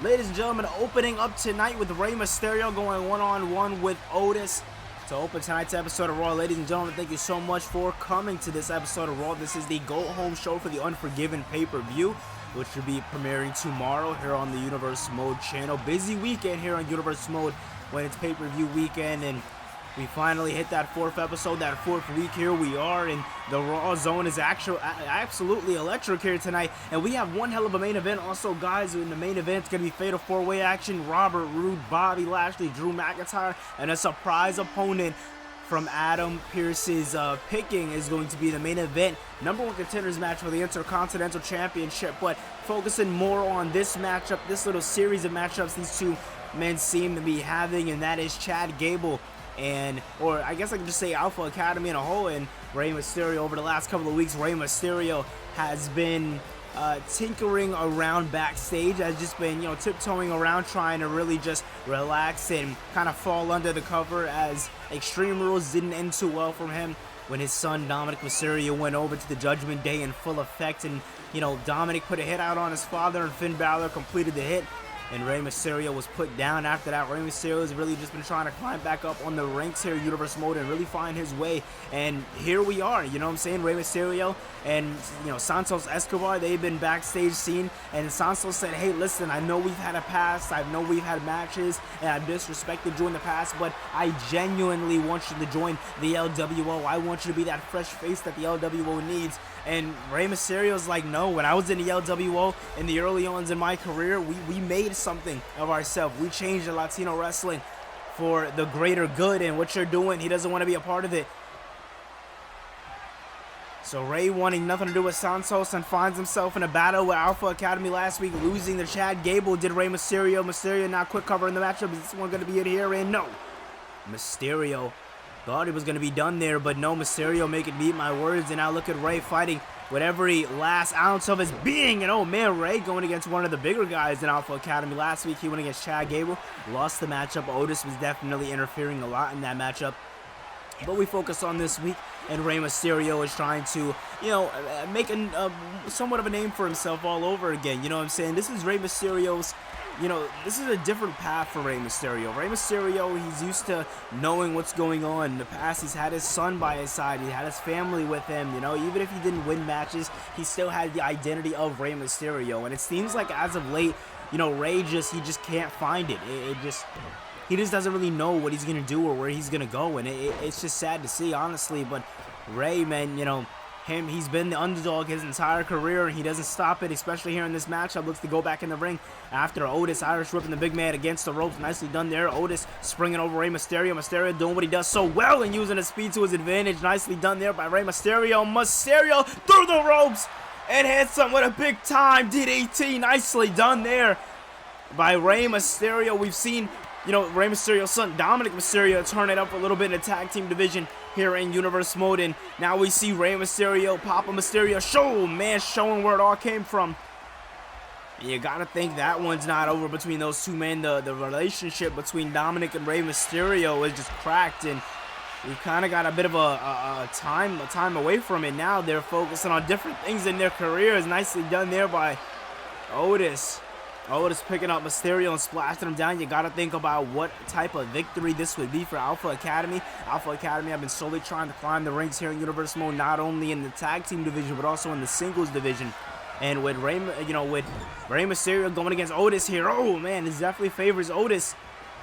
Ladies and gentlemen, opening up tonight with Rey Mysterio going one-on-one with Otis to open tonight's episode of Raw. Ladies and gentlemen, thank you so much for coming to this episode of Raw. This is the go-home show for the Unforgiven pay-per-view, which should be premiering tomorrow here on the Universe Mode channel. Busy weekend here on Universe Mode when it's pay-per-view weekend, and we finally hit that fourth episode, that fourth week. Here we are, and the Raw Zone is absolutely electric here tonight. And we have one hell of a main event. Also, guys, in the main event, it's going to be Fatal 4-Way action. Robert Roode, Bobby Lashley, Drew McIntyre, and a surprise opponent from Adam Pearce's picking is going to be the main event. #1 contenders match for the Intercontinental Championship. But focusing more on this matchup, this little series of matchups these two men seem to be having, and that is Chad Gable or I guess I could just say Alpha Academy in a whole, and Rey Mysterio. Over the last couple of weeks, Rey Mysterio has been tinkering around backstage, has just been, tiptoeing around, trying to really just relax and kind of fall under the cover, as Extreme Rules didn't end too well for him when his son Dominic Mysterio went over to the Judgment Day in full effect, and Dominic put a hit out on his father, and Finn Balor completed the hit, and Rey Mysterio was put down after that. Rey Mysterio has really just been trying to climb back up on the ranks here in Universe Mode and really find his way. And here we are, you know what I'm saying? Rey Mysterio and, Santos Escobar, they've been backstage seen. And Santos said, hey, listen, I know we've had a past. I know we've had matches, and I've disrespected you in the past, but I genuinely want you to join the LWO. I want you to be that fresh face that the LWO needs. And Rey Mysterio's like, no, when I was in the LWO in the early ons in my career, we made something of ourselves. We changed the Latino wrestling for the greater good, and what you're doing, he doesn't want to be a part of it. So Rey, wanting nothing to do with Santos, and finds himself in a battle with Alpha Academy last week, losing to Chad Gable. Did Rey Mysterio. Mysterio now quick covering the matchup. Is this one going to be it here? And no. Mysterio thought he was going to be done there, but no, Mysterio making me eat my words, and now look at Rey fighting with every last ounce of his being. And oh man, Rey going against one of the bigger guys in Alpha Academy. Last week he went against Chad Gable, lost the matchup. Otis was definitely interfering a lot in that matchup. But we focus on this week, and Rey Mysterio is trying to, make somewhat of a name for himself all over again. You know what I'm saying? This is Rey Mysterio's, this is a different path for Rey Mysterio. Rey Mysterio, he's used to knowing what's going on. In the past, he's had his son by his side. He had his family with him. Even if he didn't win matches, he still had the identity of Rey Mysterio. And it seems like as of late, Rey he just can't find it. He just doesn't really know what he's going to do or where he's going to go. And it's just sad to see, honestly. But Rey, man, he's been the underdog his entire career, and he doesn't stop it, especially here in this matchup. Looks to go back in the ring after Otis Irish whipping the big man against the ropes. Nicely done there. Otis springing over Rey Mysterio. Mysterio doing what he does so well and using his speed to his advantage. Nicely done there by Rey Mysterio. Mysterio through the ropes and hits him with a big time DDT. Nicely done there by Rey Mysterio. We've seen Rey Mysterio's son Dominic Mysterio turn it up a little bit in the tag team division here in Universe Mode, and now we see Rey Mysterio, Papa Mysterio, showing where it all came from. You gotta think that one's not over between those two men. The relationship between Dominic and Rey Mysterio is just cracked, and we've kind of got a bit of a time away from it now. They're focusing on different things in their careers. Nicely done there by Otis. Otis picking up Mysterio and splashing him down. You got to think about what type of victory this would be for Alpha Academy. Alpha Academy have been slowly trying to climb the ranks here in Universe Mode, not only in the tag team division, but also in the singles division. And with Rey Mysterio going against Otis here, oh man, this definitely favors Otis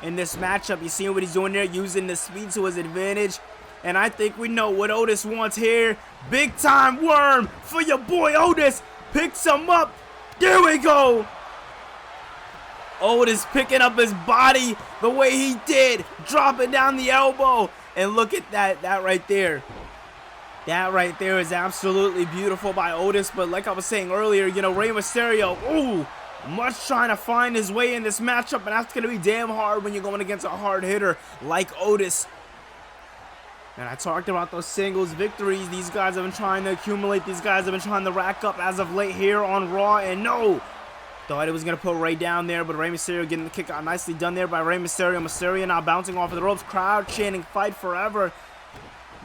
in this matchup. You see what he's doing there, using the speed to his advantage. And I think we know what Otis wants here. Big time worm for your boy Otis. Picks him up. There we go. Otis picking up his body the way he did, dropping down the elbow, and look at that right there. That right there is absolutely beautiful by Otis, but like I was saying earlier, Rey Mysterio, much trying to find his way in this matchup, and that's going to be damn hard when you're going against a hard hitter like Otis. And I talked about those singles victories these guys have been trying to accumulate, these guys have been trying to rack up as of late here on Raw, and no! Thought it was going to put Rey down there, but Rey Mysterio getting the kick out. Nicely done there by Rey Mysterio. Mysterio now bouncing off of the ropes. Crowd chanting, fight forever.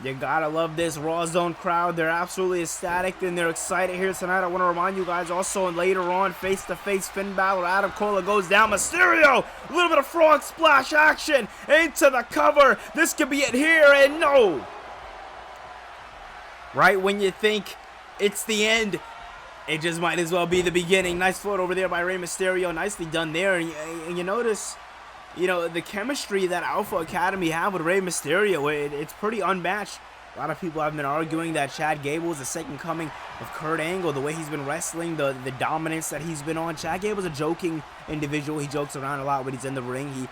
You gotta love this Raw Zone crowd. They're absolutely ecstatic and they're excited here tonight. I want to remind you guys also, and later on, face-to-face, Finn Balor, Adam Cole goes down. Mysterio, a little bit of frog splash action into the cover. This could be it here, and no. Right when you think it's the end, it just might as well be the beginning. Nice float over there by Rey Mysterio. Nicely done there. And you notice, you know, the chemistry that Alpha Academy have with Rey Mysterio, it's pretty unmatched. A lot of people have been arguing that Chad Gable is the second coming of Kurt Angle. The way he's been wrestling, the dominance that he's been on. Chad Gable's a joking individual. He jokes around a lot when he's in the ring. He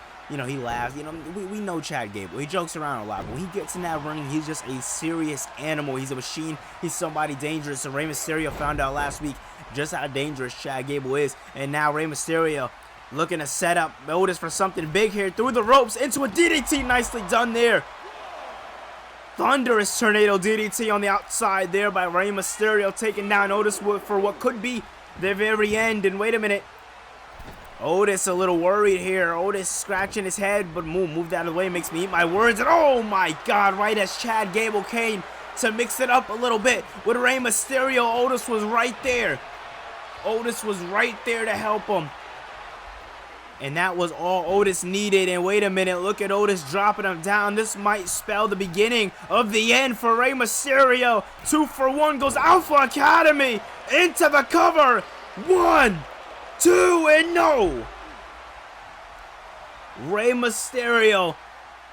laughs. You know, we know Chad Gable. He jokes around a lot. But when he gets in that ring, he's just a serious animal. He's a machine. He's somebody dangerous. And Rey Mysterio found out last week just how dangerous Chad Gable is. And now Rey Mysterio looking to set up Otis for something big here. Through the ropes into a DDT. Nicely done there. Thunderous tornado DDT on the outside there by Rey Mysterio, taking down Otis for what could be the very end. And wait a minute. Otis a little worried here. Otis scratching his head, but moved out of the way. Makes me eat my words. And oh my God, right as Chad Gable came to mix it up a little bit with Rey Mysterio, Otis was right there. Otis was right there to help him. And that was all Otis needed. And wait a minute, look at Otis dropping him down. This might spell the beginning of the end for Rey Mysterio. 2 for 1 goes Alpha Academy into the cover. 1, 2, and no. Rey Mysterio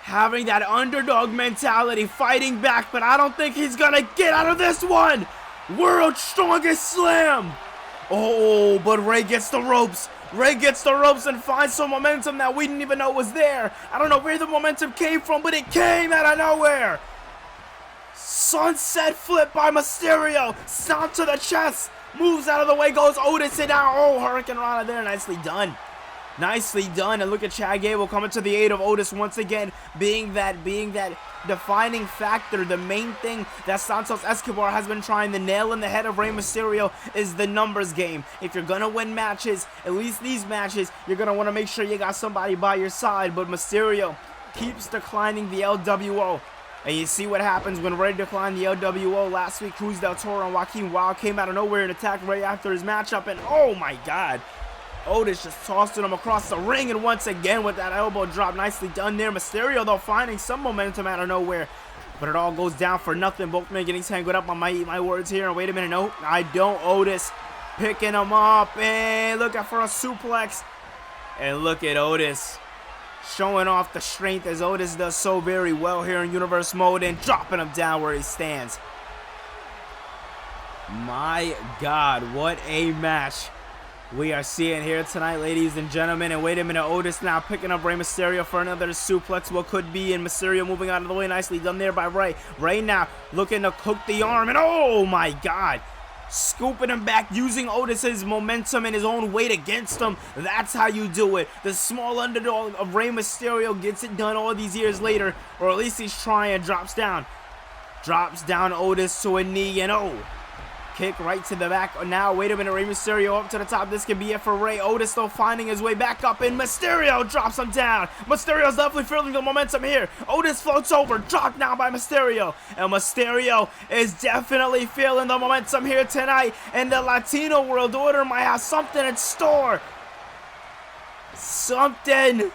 having that underdog mentality, fighting back, but I don't think he's gonna get out of this one. World's Strongest Slam. Oh, but Rey gets the ropes. Rey gets the ropes and finds some momentum that we didn't even know was there. I don't know where the momentum came from, but it came out of nowhere. Sunset flip by Mysterio. Stomp to the chest. Moves out of the way, goes Otis, and now, oh, Hurricane Rana there. Nicely done. Nicely done. And look at Chad Gable coming to the aid of Otis once again, being that defining factor. The main thing that Santos Escobar has been trying to nail in the head of Rey Mysterio is the numbers game. If you're gonna win matches, at least these matches, you're gonna want to make sure you got somebody by your side. But Mysterio keeps declining the LWO. And you see what happens when Rey declined the LWO last week. Cruz del Toro and Joaquin Wilde came out of nowhere and attacked Rey after his matchup. And oh my God, Otis just tossing him across the ring, and once again with that elbow drop. Nicely done there. Mysterio, though, finding some momentum out of nowhere. But it all goes down for nothing. Both men getting tangled up. I might eat my words here. And wait a minute. No, I don't. Otis picking him up. And looking for a suplex. And look at Otis showing off the strength as Otis does so very well here in Universe Mode. And dropping him down where he stands. My God, what a match we are seeing here tonight, ladies and gentlemen. And wait a minute, Otis now picking up Rey Mysterio for another suplex. What could be, and Mysterio moving out of the way. Nicely done there by Rey. Rey now looking to cook the arm, and oh my God, scooping him back, using Otis's momentum and his own weight against him. That's how you do it. The small underdog of Rey Mysterio gets it done all these years later, or at least he's trying. Drops down Otis to a knee, and oh, kick right to the back. Now, wait a minute, Rey Mysterio up to the top. This could be it for Rey. Otis still finding his way back up, and Mysterio drops him down. Mysterio's definitely feeling the momentum here. Otis floats over, dropped now by Mysterio. And Mysterio is definitely feeling the momentum here tonight. And the Latino World Order might have something in store. Something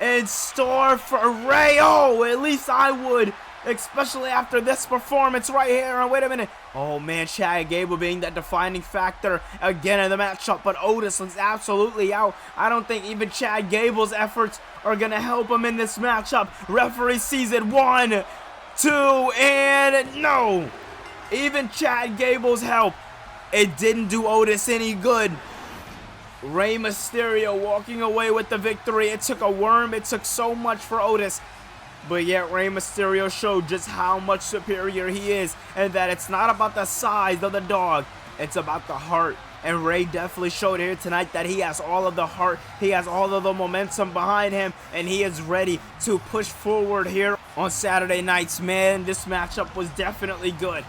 in store for Rey. Oh, at least I would. Especially after this performance right here. And wait a minute. Oh man, Chad Gable being that defining factor again in the matchup. But Otis looks absolutely out. I don't think even Chad Gable's efforts are going to help him in this matchup. Referee sees it. 1, 2, and no. Even Chad Gable's help, it didn't do Otis any good. Rey Mysterio walking away with the victory. It took a worm. It took so much for Otis. But yet Rey Mysterio showed just how much superior he is, and that it's not about the size of the dog, it's about the heart. And Rey definitely showed here tonight that he has all of the heart, he has all of the momentum behind him, and he is ready to push forward here on Saturday nights. Man, this matchup was definitely good.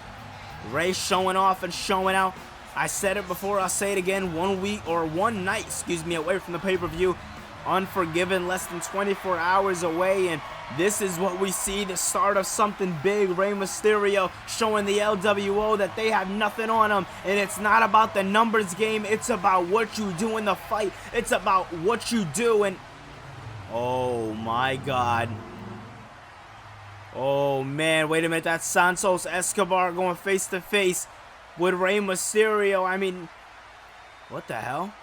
Rey showing off and showing out. I said it before, I'll say it again. 1 week or 1 night, away from the pay-per-view. Unforgiven, less than 24 hours away, and This is what we see, the start of something big. Rey Mysterio showing the LWO that they have nothing on them. And it's not about the numbers game. It's about what you do in the fight. It's about what you do. And oh my God. Oh man, wait a minute. That's Santos Escobar going face to face with Rey Mysterio. I mean, what the hell?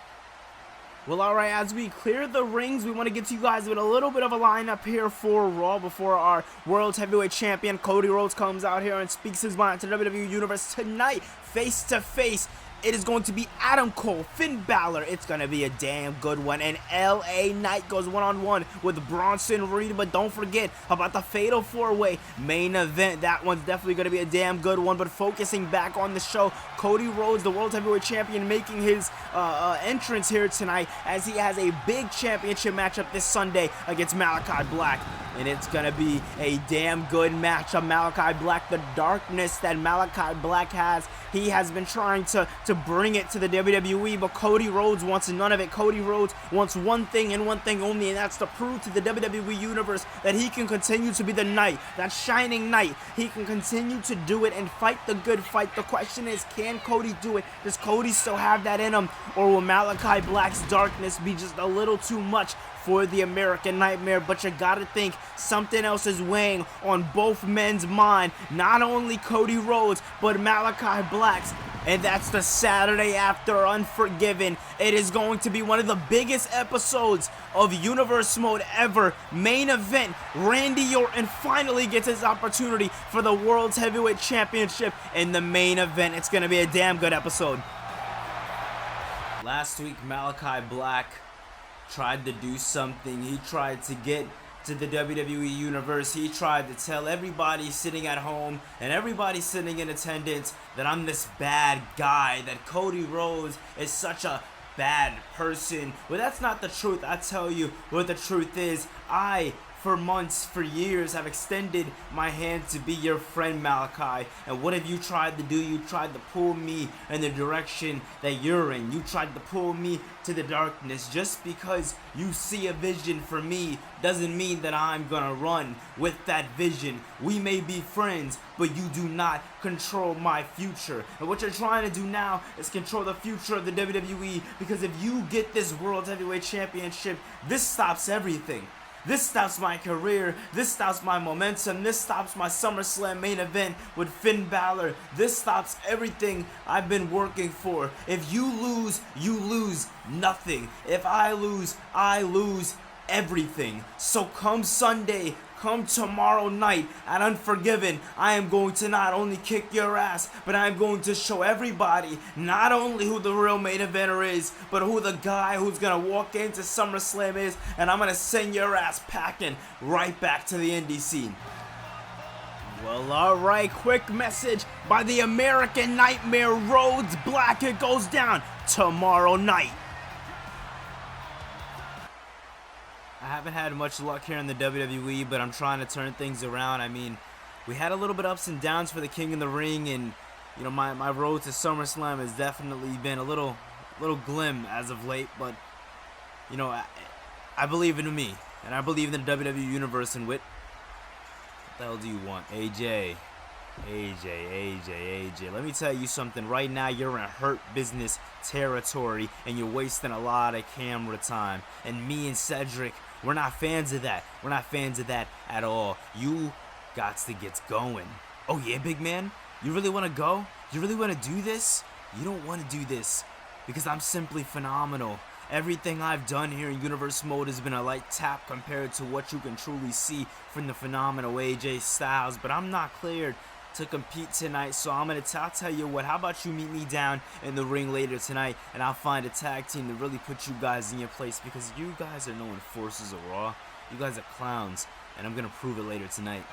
Well, alright, as we clear the rings, we want to get to you guys with a little bit of a lineup here for Raw before our World Heavyweight Champion Cody Rhodes comes out here and speaks his mind to the WWE Universe tonight, face to face. It is going to be Adam Cole, Finn Balor. It's going to be a damn good one. And LA Knight goes one-on-one with Bronson Reed. But don't forget about the Fatal 4-Way main event. That one's definitely going to be a damn good one. But focusing back on the show, Cody Rhodes, the World Heavyweight Champion, making his entrance here tonight as he has a big championship matchup this Sunday against Malachi Black. And it's going to be a damn good matchup. Malachi Black, the darkness that Malachi Black has, he has been trying to bring it to the WWE, but Cody Rhodes wants none of it. Cody Rhodes wants one thing and one thing only, and that's to prove to the WWE Universe that he can continue to be the knight, that shining knight. He can continue to do it and fight the good fight. The question is, can Cody do it? Does Cody still have that in him, or will Malachi Black's darkness be just a little too much for the American Nightmare? But you gotta think something else is weighing on both men's mind, not only Cody Rhodes but Malachi Black's, and that's the Saturday after Unforgiven. It is going to be one of the biggest episodes of Universe Mode ever. Main event, Randy Orton finally gets his opportunity for the World's Heavyweight Championship in the main event. It's gonna be a damn good episode. Last week, Malachi Black tried to do something. He tried to get to the WWE Universe. He tried to tell everybody sitting at home and everybody sitting in attendance that I'm this bad guy, that Cody Rhodes is such a bad person. Well, that's not the truth. I tell you what the truth is. I, for months, for years, have extended my hand to be your friend, Malachi. And what have you tried to do? You tried to pull me in the direction that you're in. You tried to pull me to the darkness. Just because you see a vision for me doesn't mean that I'm gonna run with that vision. We may be friends, but you do not control my future. And what you're trying to do now is control the future of the WWE, because if you get this World Heavyweight Championship, this stops everything. This stops my career, this stops my momentum, this stops my SummerSlam main event with Finn Balor. This stops everything I've been working for. If you lose nothing. If I lose everything. So come Sunday, come tomorrow night at Unforgiven, I am going to not only kick your ass, but I'm going to show everybody not only who the real main eventer is, but who the guy who's going to walk into SummerSlam is, and I'm going to send your ass packing right back to the indie scene. Well, alright, quick message by the American Nightmare, Rhodes Black. It goes down tomorrow night. I haven't had much luck here in the WWE, but I'm trying to turn things around. I mean, we had a little bit ups and downs for the King in the Ring, and you know, my road to SummerSlam has definitely been a little glim as of late. But you know, I believe in me, and I believe in the WWE Universe. And what the hell do you want, AJ? Let me tell you something. Right now, you're in Hurt Business territory, and you're wasting a lot of camera time. And me and Cedric, we're not fans of that. We're not fans of that at all. You got to get going. Oh yeah, big man? You really want to go? You really want to do this? You don't want to do this because I'm simply phenomenal. Everything I've done here in Universe Mode has been a light tap compared to what you can truly see from the phenomenal AJ Styles. But I'm not cleared to compete tonight, so I'll tell you what, how about you meet me down in the ring later tonight, and I'll find a tag team to really put you guys in your place, because you guys are no enforcers of Raw. You guys are clowns, and I'm gonna prove it later tonight.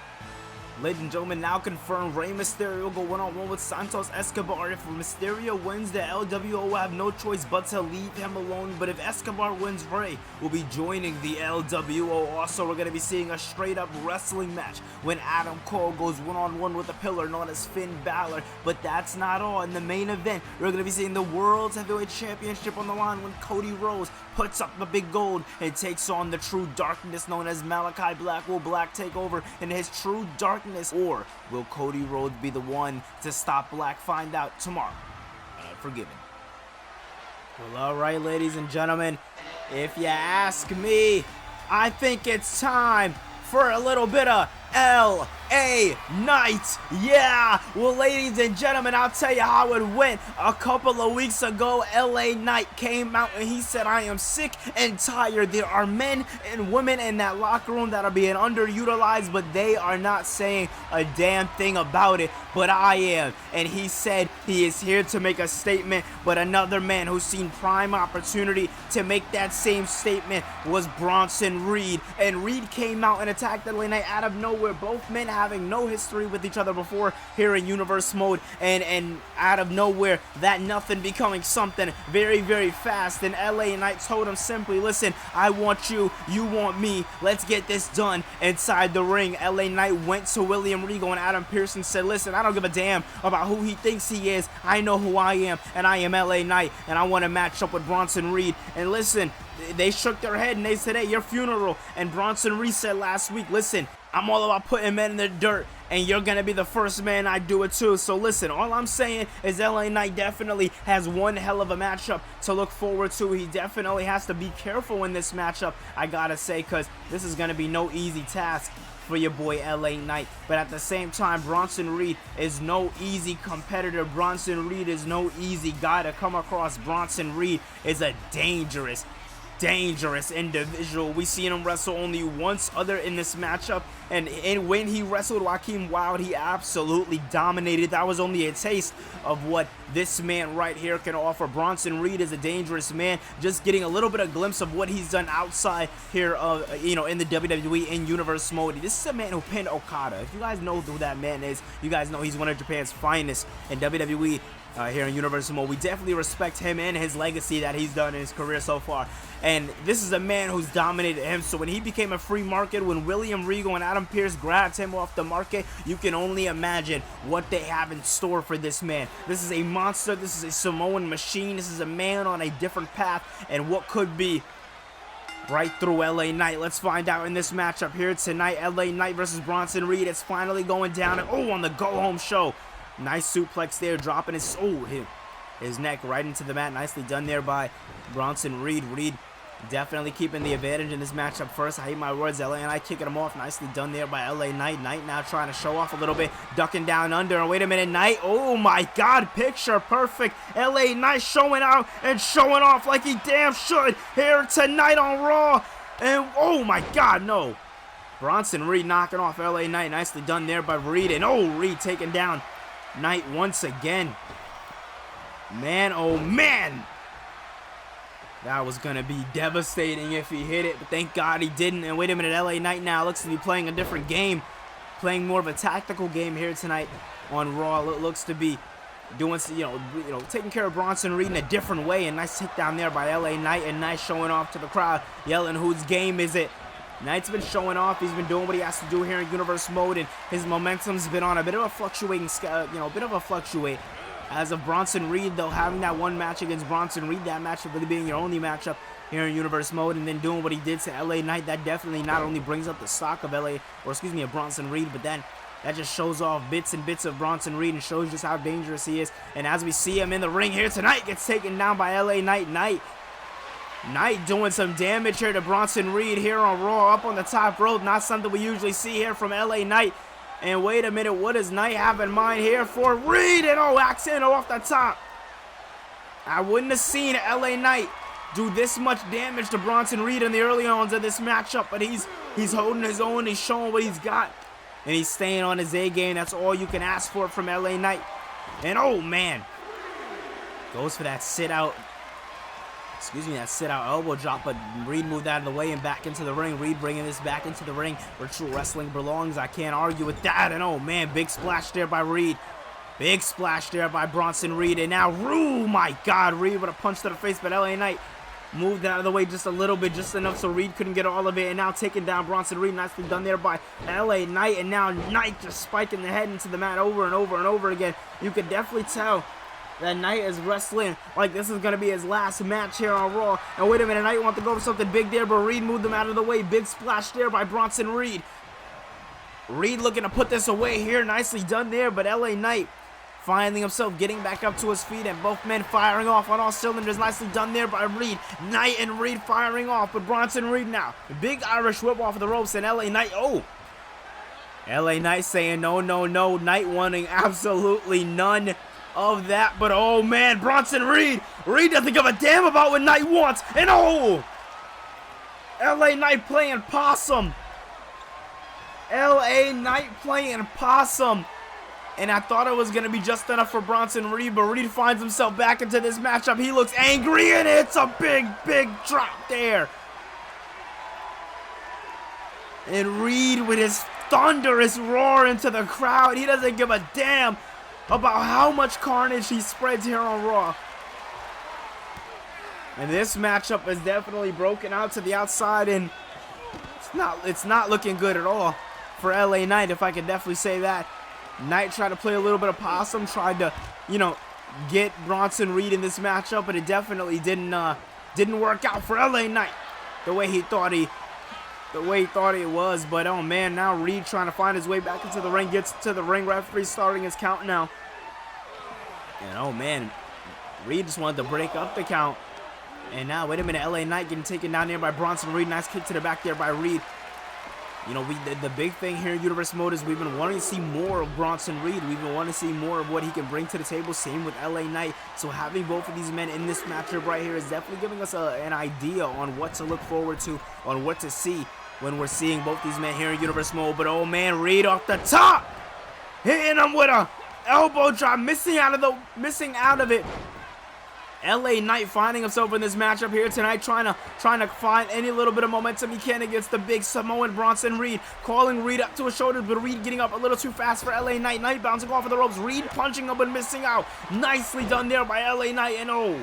Ladies and gentlemen, now confirmed, Rey Mysterio go one-on-one with Santos Escobar. If Mysterio wins, the LWO will have no choice but to leave him alone. But if Escobar wins, Rey will be joining the LWO. Also, we're going to be seeing a straight-up wrestling match when Adam Cole goes one-on-one with a pillar known as Finn Balor. But that's not all. In the main event, we're going to be seeing the World's Heavyweight Championship on the line when Cody Rhodes puts up the big gold and takes on the true darkness known as Malachi Black. will Black take over in his true darkness, or will Cody Rhodes be the one to stop Black? Find out tomorrow. Forgiven. Well, alright, ladies and gentlemen, if you ask me, I think it's time for a little bit of LA Knight. Yeah, well, ladies and gentlemen, I'll tell you how it went. A couple of weeks ago, LA Knight came out and he said, I am sick and tired. There are men and women in that locker room that are being underutilized, but they are not saying a damn thing about it, but I am. And he said he is here to make a statement, but another man who's seen prime opportunity to make that same statement was Bronson Reed. And Reed came out and attacked LA Knight out of nowhere. Both men having no history with each other before here in universe mode, and out of nowhere, that nothing becoming something very, very fast. And LA Knight told him simply, listen, I want you, you want me, let's get this done inside the ring. LA Knight went to William Regal and Adam Pearce and said, listen, I don't give a damn about who he thinks he is. I know who I am, and I am LA Knight, and I want to match up with Bronson Reed. And listen, they shook their head and they said, hey, your funeral. And Bronson Reed said last week, listen, I'm all about putting men in the dirt, and you're going to be the first man I do it too. So listen, all I'm saying is LA Knight definitely has one hell of a matchup to look forward to. He definitely has to be careful in this matchup, I gotta say, because this is going to be no easy task for your boy LA Knight. But at the same time, Bronson Reed is no easy competitor. Bronson Reed is no easy guy to come across. Bronson Reed is a dangerous individual. We seen him wrestle only once other in this matchup, and when he wrestled Joaquin Wilde, he absolutely dominated. That was only a taste of what this man right here can offer. Bronson Reed is a dangerous man. Just getting a little bit of glimpse of what he's done outside here of in the WWE in universe mode. This is a man who pinned Okada. If you guys know who that man is, you guys know he's one of Japan's finest in WWE. Here in Universal Mode. We definitely respect him and his legacy that he's done in his career so far. And this is a man who's dominated him. So when he became a free market, when William Regal and Adam Pearce grabbed him off the market, you can only imagine what they have in store for this man. This is a monster. This is a Samoan machine. This is a man on a different path, and what could be right through LA Knight. Let's find out in this matchup here tonight. LA Knight versus Bronson Reed. It's finally going down, and on the go home show. Nice suplex there, dropping his neck right into the mat. Nicely done there by Bronson Reed. Reed definitely keeping the advantage in this matchup first. I hate my words. LA Knight kicking him off. Nicely done there by LA Knight. Knight now trying to show off a little bit. Ducking down under. And wait a minute, Knight. Oh my God, picture perfect. LA Knight showing out and showing off like he damn should here tonight on Raw. And oh my God, no. Bronson Reed knocking off LA Knight. Nicely done there by Reed. And Reed taking down Knight once again. Man, oh man, that was gonna be devastating if he hit it, but thank God he didn't. And wait a minute, LA Knight now looks to be playing a different game, playing more of a tactical game here tonight on Raw. It looks to be doing, taking care of Bronson Reed in a different way. And nice takedown there by LA Knight, and nice showing off to the crowd, yelling, whose game is it? Knight's been showing off. He's been doing what he has to do here in universe mode, and his momentum's been on a bit of a fluctuating, fluctuate. As of Bronson Reed, though, having that one match against Bronson Reed, that matchup really being your only matchup here in universe mode, and then doing what he did to LA Knight, that definitely not only brings up the stock of of Bronson Reed, but then that just shows off bits and bits of Bronson Reed and shows just how dangerous he is. And as we see him in the ring here tonight, gets taken down by LA Knight. Knight doing some damage here to Bronson Reed here on Raw, up on the top rope. Not something we usually see here from LA Knight. And wait a minute, what does Knight have in mind here for Reed? And accent off the top. I wouldn't have seen LA Knight do this much damage to Bronson Reed in the early ons of this matchup, but he's holding his own. He's showing what he's got, and he's staying on his A game. That's all you can ask for from LA Knight. And man, goes for that sit out elbow drop, but Reed moved out of the way and back into the ring. Reed bringing this back into the ring where true wrestling belongs. I can't argue with that. And man, big splash there by Reed. Big splash there by Bronson Reed. And now, my God, Reed with a punch to the face, but LA Knight moved out of the way just a little bit, just enough so Reed couldn't get all of it. And now taking down Bronson Reed. Nicely done there by LA Knight. And now Knight just spiking the head into the mat over and over and over again. You could definitely tell that Knight is wrestling like this is going to be his last match here on Raw. And wait a minute, Knight wants to go for something big there, but Reed moved him out of the way. Big splash there by Bronson Reed. Reed looking to put this away here. Nicely done there, but LA Knight finding himself getting back up to his feet, and both men firing off on all cylinders. Nicely done there by Reed. Knight and Reed firing off, but Bronson Reed now. Big Irish whip off of the ropes, and LA Knight, LA Knight saying no, no, no. Knight wanting absolutely none of that, but oh man, Bronson Reed. Reed doesn't give a damn about what Knight wants, and LA Knight playing possum. LA Knight playing possum. And I thought it was going to be just enough for Bronson Reed, but Reed finds himself back into this matchup. He looks angry, and it's a big, big drop there. And Reed with his thunderous roar into the crowd. He doesn't give a damn about how much carnage he spreads here on Raw. And this matchup is definitely broken out to the outside, and it's not looking good at all for LA Knight, if I could definitely say that. Knight tried to play a little bit of possum, tried to, get Bronson Reed in this matchup, but it definitely didn't work out for LA Knight the way he thought it was. But oh man, now Reed trying to find his way back into the ring, gets to the ring, referee starting his count now. And oh man, Reed just wanted to break up the count. And now, wait a minute, LA Knight getting taken down there by Bronson Reed. Nice kick to the back there by Reed. The big thing here in Universe Mode is we've been wanting to see more of Bronson Reed. We've been wanting to see more of what he can bring to the table. Same with LA Knight. So having both of these men in this matchup right here is definitely giving us an idea on what to look forward to, on what to see when we're seeing both these men here in Universe Mode. But oh man, Reed off the top, hitting him with a elbow drop, missing out of it. LA Knight finding himself in this matchup here tonight, trying to find any little bit of momentum he can against the big Samoan Bronson Reed, calling Reed up to his shoulders, but Reed getting up a little too fast for LA Knight. Knight bouncing off of the ropes, Reed punching up and missing out. Nicely done there by LA Knight, and oh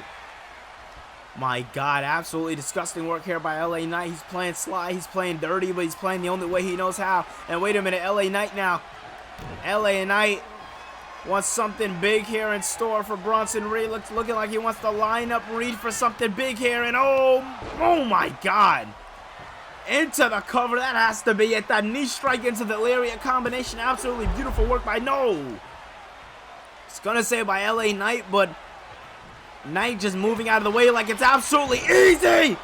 my God, absolutely disgusting work here by LA Knight. He's playing sly, he's playing dirty, but he's playing the only way he knows how. And wait a minute, LA Knight now. LA Knight wants something big here in store for Bronson Reed. Looking like he wants to line up Reed for something big here. And oh my God. Into the cover. That has to be it. That knee strike into the lariat combination. Absolutely beautiful work by it's going to say by LA Knight, but Knight just moving out of the way like it's absolutely easy.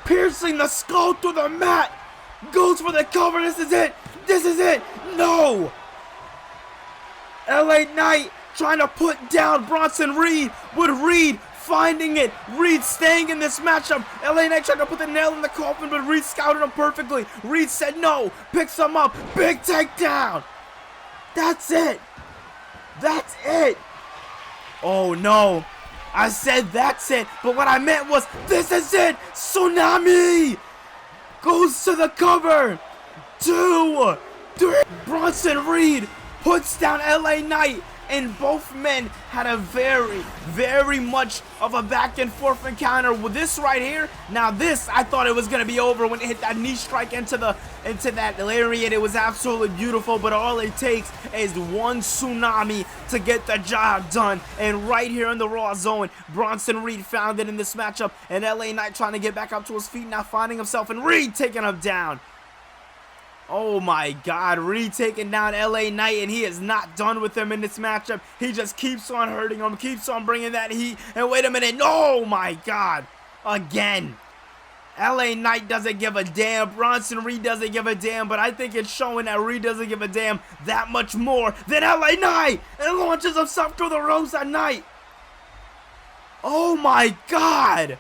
Piercing the skull through the mat. Goes for the cover. This is it. This is it. No. LA Knight trying to put down Bronson Reed, with Reed finding it. Reed staying in this matchup. LA Knight trying to put the nail in the coffin, but Reed scouted him perfectly. Reed said no, picks him up, big takedown. That's it. That's it. Oh no, I said that's it, but what I meant was this is it. Tsunami goes to the cover. 2, 3. Bronson Reed puts down LA Knight, and both men had a very, very much of a back and forth encounter with this right here. Now this, I thought it was going to be over when it hit that knee strike into that lariat. It was absolutely beautiful, but all it takes is one tsunami to get the job done. And right here in the Raw zone, Bronson Reed found it in this matchup, and LA Knight trying to get back up to his feet, now finding himself, and Reed taking him down. Oh my God, Reed taking down LA Knight, and he is not done with him in this matchup. He just keeps on hurting him, keeps on bringing that heat. And wait a minute, oh my God, again. LA Knight doesn't give a damn, Bronson Reed doesn't give a damn, but I think it's showing that Reed doesn't give a damn that much more than LA Knight, and launches himself through the ropes at Knight. Oh my God.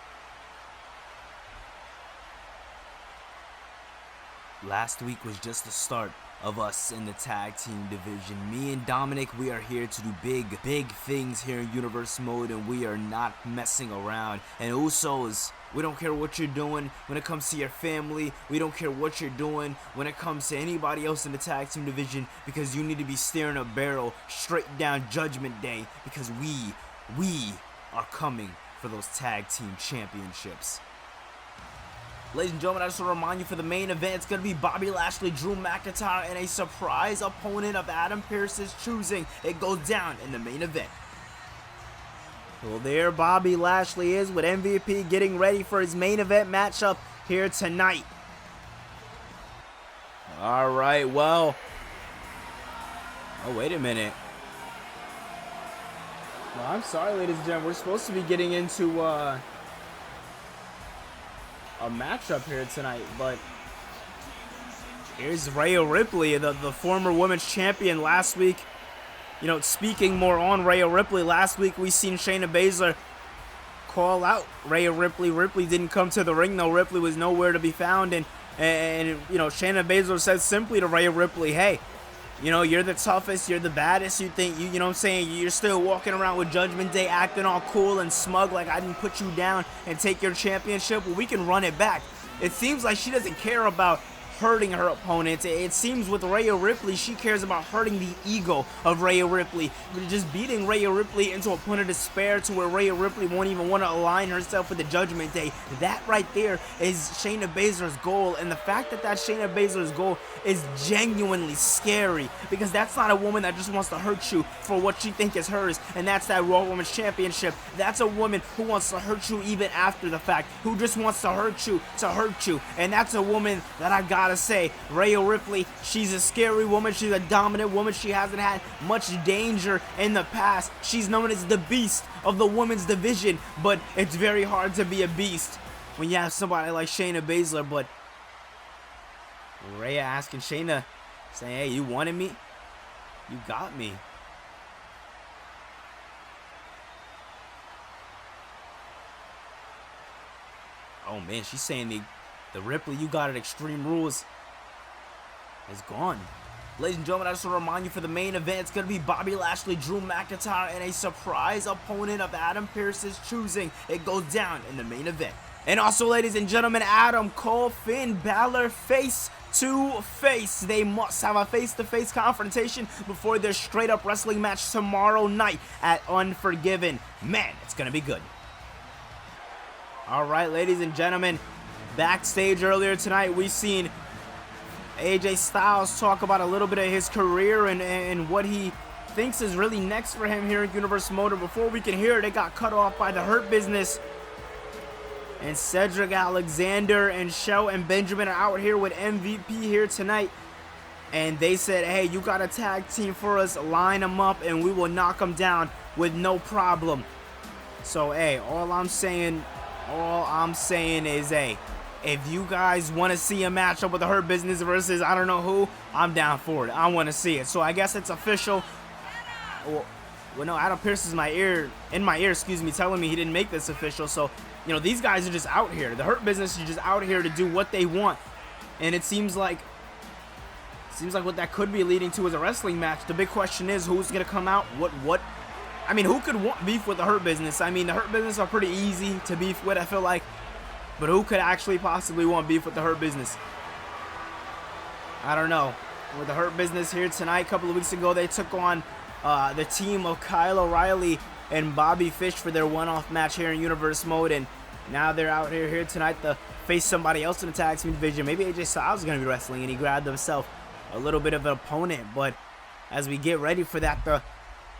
Last week was just the start of us in the tag team division. Me and Dominic, we are here to do big things here in Universe Mode, and we are not messing around. And Usos, we don't care what you're doing when it comes to your family. We don't care what you're doing when it comes to anybody else in the tag team division, because you need to be staring a barrel straight down Judgment Day, because we are coming for those tag team championships. Ladies and gentlemen, I just want to remind you, for the main event, it's going to be Bobby Lashley, Drew McIntyre, and a surprise opponent of Adam Pearce's choosing. It goes down in the main event. Well, there Bobby Lashley is with MVP getting ready for his main event matchup here tonight. All right, well, Oh, wait a minute. Well, I'm sorry, ladies and gentlemen. We're supposed to be getting into a matchup here tonight, but here's Rhea Ripley, the former women's champion last week. You know, speaking more on Rhea Ripley, last week we seen Shayna Baszler call out Rhea Ripley. Ripley didn't come to the ring, though. Ripley was nowhere to be found, and you know, Shayna Baszler says simply to Rhea Ripley, hey, you know, you're the toughest, you're the baddest, you think, you know what I'm saying, you're still walking around with Judgment Day acting all cool and smug like I didn't put you down and take your championship. Well, we can run it back. It seems like she doesn't care about hurting her opponents. It seems with Rhea Ripley, she cares about hurting the ego of Rhea Ripley, just beating Rhea Ripley into a point of despair to where Rhea Ripley won't even want to align herself with the Judgment Day. That right there is Shayna Baszler's goal, and the fact that that's Shayna Baszler's goal is genuinely scary, because that's not a woman that just wants to hurt you for what she thinks is hers, and that's that Raw Women's Championship. That's a woman who wants to hurt you even after the fact, who just wants to hurt you, and that's a woman that I gotta say, Rhea Ripley, she's a scary woman, she's a dominant woman, she hasn't had much danger in the past, she's known as the beast of the women's division, but it's very hard to be a beast when you have somebody like Shayna Baszler. But Rhea asking Shayna, saying, hey, you wanted me? You got me. Oh man, she's saying the Ripley, you got it, Extreme Rules is gone. Ladies and gentlemen, I just want to remind you, for the main event, it's going to be Bobby Lashley, Drew McIntyre, and a surprise opponent of Adam Pearce's choosing. It goes down in the main event. And also, ladies and gentlemen, Adam Cole, Finn Balor face to face. They must have a face-to-face confrontation before their straight-up wrestling match tomorrow night at Unforgiven. Man, it's going to be good. All right, ladies and gentlemen, backstage earlier tonight, we've seen AJ Styles talk about a little bit of his career and what he thinks is really next for him here in Universal Motor. Before we can hear it, it got cut off by the Hurt Business. And Cedric Alexander and Shelton Benjamin are out here with MVP here tonight. And they said, hey, you got a tag team for us, line them up, and we will knock them down with no problem. So, hey, all I'm saying is, hey, if you guys want to see a matchup with the Hurt Business versus I don't know who, I'm down for it. I want to see it. So I guess it's official. Well, no, Adam Pearce is in my ear, telling me he didn't make this official. So, you know, these guys are just out here. The Hurt Business is just out here to do what they want. And it seems like what that could be leading to is a wrestling match. The big question is, who's going to come out? I mean, who could want beef with the Hurt Business? I mean, the Hurt Business are pretty easy to beef with, I feel like. But who could actually possibly want beef with the Hurt Business? I don't know. With the Hurt Business here tonight, a couple of weeks ago, they took on the team of Kyle O'Reilly and Bobby Fish for their one-off match here in Universe Mode. And now they're out here tonight to face somebody else in the tag team division. Maybe AJ Styles is going to be wrestling, and he grabbed himself a little bit of an opponent. But as we get ready for that, the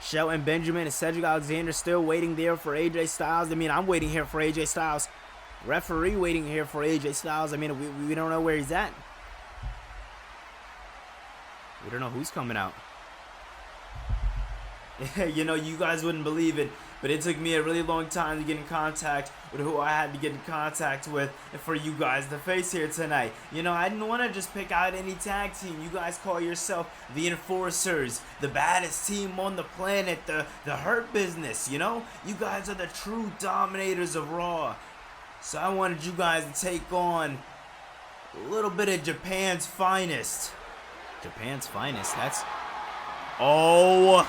Shelton Benjamin and Cedric Alexander still waiting there for AJ Styles. I mean, I'm waiting here for AJ Styles. Referee waiting here for AJ Styles. I mean, we don't know where he's at. We don't know who's coming out. You know, you guys wouldn't believe it, but it took me a really long time to get in contact with who I had to get in contact with for you guys to face here tonight. You know, I didn't want to just pick out any tag team. You guys call yourself the Enforcers, the baddest team on the planet, the Hurt Business, you know? You guys are the true dominators of Raw. So I wanted you guys to take on a little bit of Japan's finest. Japan's finest, that's... Oh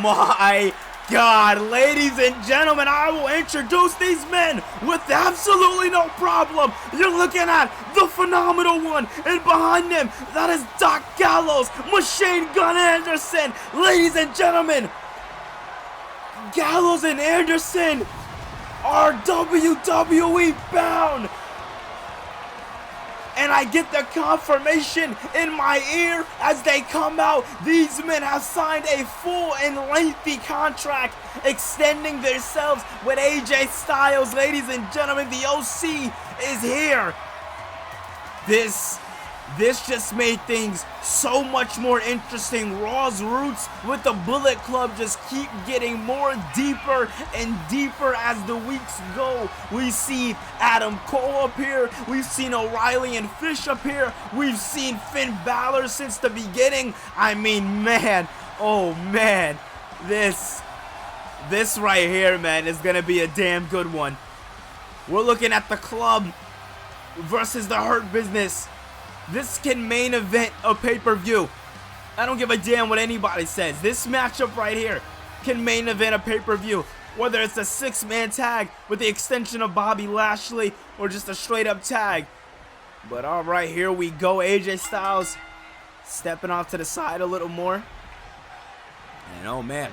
my God, ladies and gentlemen, I will introduce these men with absolutely no problem. You're looking at the Phenomenal One, and behind them, that is Doc Gallows, Machine Gun Anderson. Ladies and gentlemen, Gallows and Anderson are WWE bound. And I get the confirmation in my ear as they come out. These men have signed a full and lengthy contract, extending themselves with AJ Styles. Ladies and gentlemen, the OC is here. This This just made things so much more interesting. Raw's roots with the Bullet Club just keep getting more deeper and deeper as the weeks go. We see Adam Cole up here. We've seen O'Reilly and Fish up here. We've seen Finn Balor since the beginning. I mean, man, oh man, this right here, man, is gonna be a damn good one. We're looking at the Club versus the Hurt Business. This can main event a pay-per-view. I don't give a damn what anybody says. This matchup right here can main event a pay-per-view. Whether it's a 6-man tag with the extension of Bobby Lashley or just a straight-up tag. But all right, here we go. AJ Styles stepping off to the side a little more. And oh man,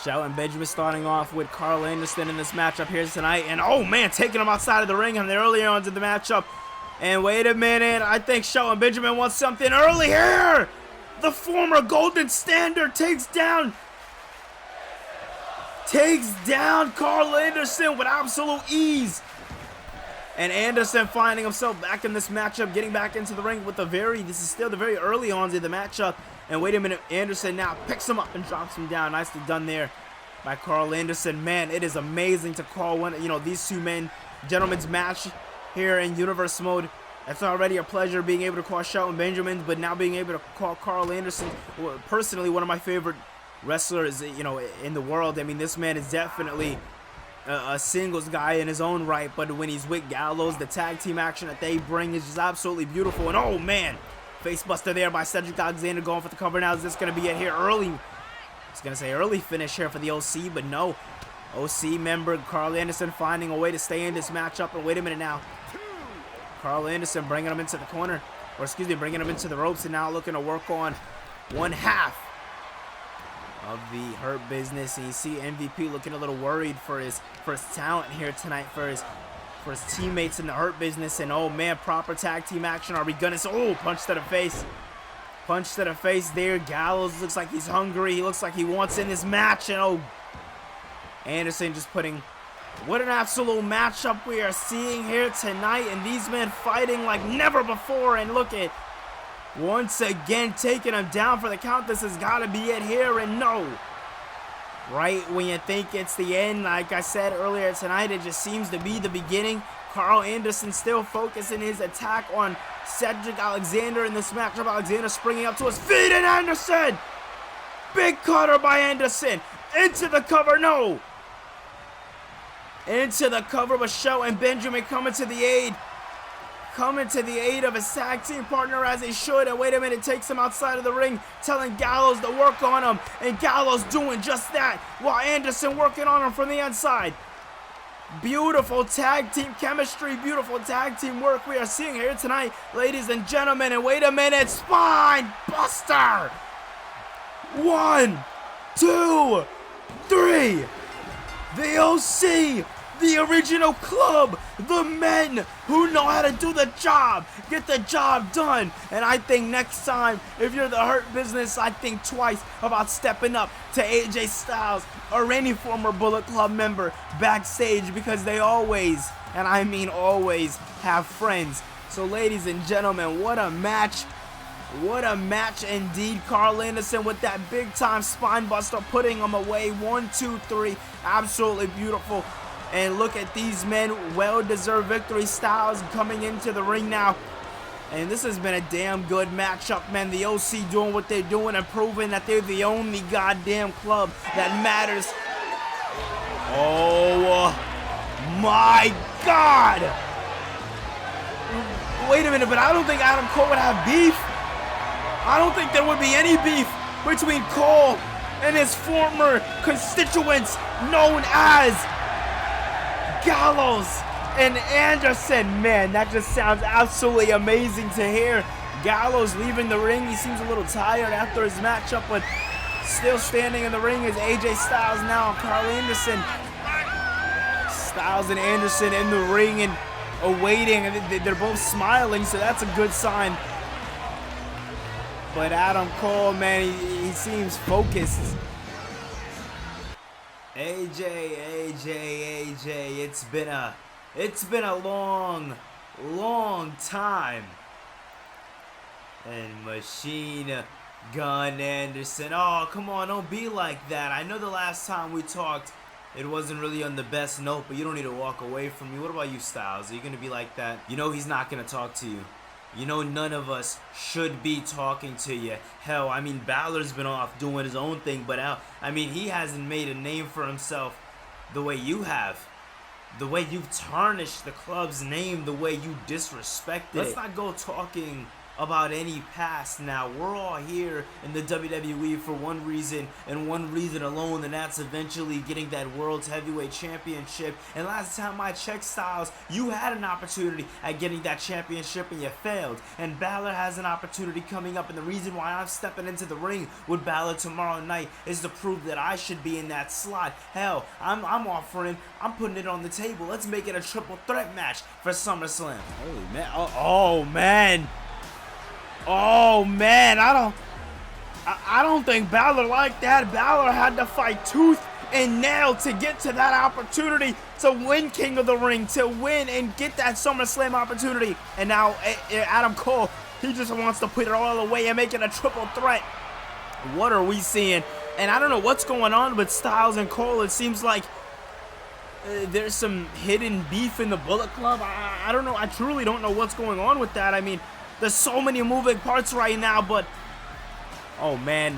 Shelton Benjamin starting off with Carl Anderson in this matchup here tonight. And oh man, taking him outside of the ring on the earlier on in the matchup. And wait a minute, I think Shelton Benjamin wants something early here. The former Golden Standard takes down Carl Anderson with absolute ease. And Anderson finding himself back in this matchup, getting back into the ring with this is still the very early on in the matchup. And wait a minute, Anderson now picks him up and drops him down. Nicely done there by Carl Anderson. Man, it is amazing to call these two men, gentlemen's match here in Universe mode. That's already a pleasure being able to call Shelton Benjamin, but now being able to call Carl Anderson, personally one of my favorite wrestlers, in the world. I mean, this man is definitely a singles guy in his own right, but when he's with Gallows, the tag team action that they bring is just absolutely beautiful. And oh man, facebuster there by Cedric Alexander going for the cover now. Is this going to be it here early? I was going to say early finish here for the OC, but no. OC member Carl Anderson finding a way to stay in this matchup. And wait a minute now. Carl Anderson bringing him into the corner. Or excuse me, bringing him into the ropes and now looking to work on one half of the Hurt Business. And you see MVP looking a little worried for his talent here tonight, for his teammates in the Hurt Business. And oh man, proper tag team action. Are we gonna see? Oh, punch to the face. Punch to the face there. Gallows looks like he's hungry. He looks like he wants in this match. And oh, Anderson just putting, what an absolute matchup we are seeing here tonight. And these men fighting like never before. And look at, once again, taking him down for the count. This has got to be it here. And no, right when you think it's the end, like I said earlier tonight, it just seems to be the beginning. Carl Anderson still focusing his attack on Cedric Alexander in this matchup. Alexander springing up to his feet, and Anderson! Big cutter by Anderson. Into the cover, no! Into the cover with Shelton Benjamin coming to the aid. Coming to the aid of his tag team partner as he should. And wait a minute, takes him outside of the ring, telling Gallows to work on him. And Gallows doing just that while Anderson working on him from the inside. Beautiful tag team chemistry, beautiful tag team work we are seeing here tonight, ladies and gentlemen. And wait a minute, spine buster. 1, 2, 3. The OC, the original club, the men who know how to do the job, get the job done. And I think next time, if you're the Hurt Business, I think twice about stepping up to AJ Styles or any former Bullet Club member backstage, because they always, and I mean always, have friends. So ladies and gentlemen, what a match. What a match indeed. Carl Anderson with that big time spine buster, putting him away. 1, 2, 3. Absolutely beautiful. And look at these men, well-deserved victory. Styles coming into the ring now. And this has been a damn good matchup, man. The OC doing what they're doing and proving that they're the only goddamn club that matters. Oh my God. Wait a minute, but I don't think Adam Cole would have beef. I don't think there would be any beef between Cole and his former constituents known as Gallows and Anderson. Man, that just sounds absolutely amazing to hear. Gallows leaving the ring. He seems a little tired after his matchup, but still standing in the ring is AJ Styles now. Carl Anderson. Styles and Anderson in the ring and awaiting. They're both smiling, so that's a good sign. But Adam Cole, man, he seems focused. AJ, it's been a long time and Machine Gun Anderson. Oh, come on, don't be like that. I know the last time we talked, it wasn't really on the best note, but you don't need to walk away from me. What about you, Styles? Are you going to be like that? You know he's not going to talk to you. You know none of us should be talking to you. Hell, I mean, Balor's been off doing his own thing, but I mean, he hasn't made a name for himself the way you have. The way you've tarnished the club's name, the way you disrespected it. Let's not go talking about any past now. We're all here in the WWE for one reason and one reason alone, and that's eventually getting that World Heavyweight Championship. And last time I checked, Styles, you had an opportunity at getting that championship and you failed. And Balor has an opportunity coming up, and the reason why I'm stepping into the ring with Balor tomorrow night is to prove that I should be in that slot. Hell, I'm offering, I'm putting it on the table. Let's make it a triple threat match for SummerSlam. Holy man. Oh man. Oh man, I don't think Balor liked that. Balor had to fight tooth and nail to get to that opportunity to win King of the Ring, to win and get that SummerSlam opportunity. And now Adam Cole, he just wants to put it all away and make it a triple threat. What are we seeing? And I don't know what's going on with Styles and Cole. It seems like there's some hidden beef in the Bullet Club. I don't know. I truly don't know what's going on with that. I mean, there's so many moving parts right now, but oh man.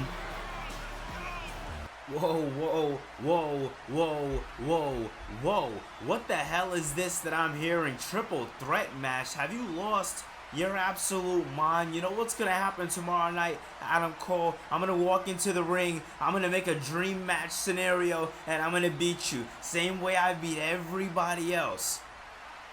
Whoa, whoa, whoa, whoa, whoa, whoa. What the hell is this that I'm hearing? Triple threat match. Have you lost your absolute mind? You know what's gonna happen tomorrow night, Adam Cole? I'm gonna walk into the ring, I'm gonna make a dream match scenario, and I'm gonna beat you. Same way I beat everybody else.